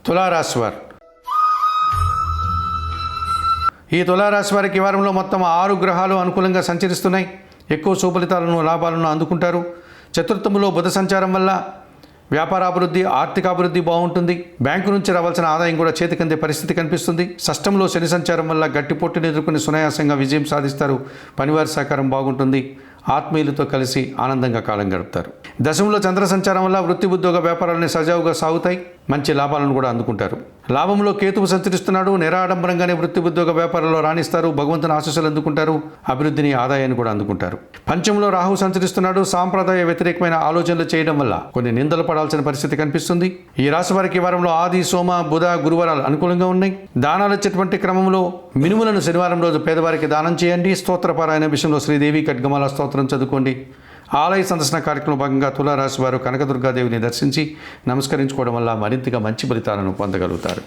తులారాశి వారు. ఈ తులారాశి వారికి ఈ వారంలో మొత్తం 6 గ్రహాలు అనుకూలంగా సంచరిస్తున్నాయి. ఎక్కువ సుఫలితాలను లాభాలను అందుకుంటారు. చతుర్థములో బుధ సంచారం వల్ల వ్యాపారాభివృద్ధి, ఆర్థికాభివృద్ధి బాగుంటుంది. బ్యాంకు నుంచి రావాల్సిన ఆదాయం కూడా చేతికందే పరిస్థితి కనిపిస్తుంది. షష్టంలో శని సంచారం వల్ల గట్టి పోటీని ఎదుర్కొని సునాయాసంగా విజయం సాధిస్తారు. పనివారి సహకారం బాగుంటుంది. ఆత్మీయులతో కలిసి ఆనందంగా కాలం గడుపుతారు. దశంలో చంద్ర సంచారం వల్ల వృత్తి ఉద్యోగ వ్యాపారాలన్నీ సజావుగా సాగుతాయి. మంచి లాభాలను కూడా అందుకుంటారు. లాభంలో కేతువు సంచరిస్తున్నాడు. నిరాడంబరంగానే వృత్తి ఉద్యోగ వ్యాపారంలో రాణిస్తారు. భగవంతుని ఆశీస్సులు అందుకుంటారు. అభివృద్ధిని, ఆదాయాన్ని కూడా అందుకుంటారు. పంచంలో రాహు సంచరిస్తున్నాడు. సాంప్రదాయ వ్యతిరేకమైన ఆలోచనలు చేయడం వల్ల కొన్ని నిందలు పడాల్సిన పరిస్థితి కనిపిస్తుంది. ఈ రాశి వారికి వారంలో ఆది, సోమ, బుధ, గురువారాలు అనుకూలంగా ఉన్నాయి. దానాలు ఇచ్చేటువంటి క్రమంలో మినుములను శనివారం రోజు పేదవారికి దానం చేయండి. స్తోత్రపారాయణ విషయంలో శ్రీదేవి ఖడ్గమాల స్తోత్రం చదువుకోండి. ఆలయ సందర్శన కార్యక్రమంలో భాగంగా తులారాశి వారు కనకదుర్గాదేవిని దర్శించి నమస్కరించుకోవడం వల్ల మరింతగా మంచి ఫలితాలను పొందగలుగుతారు.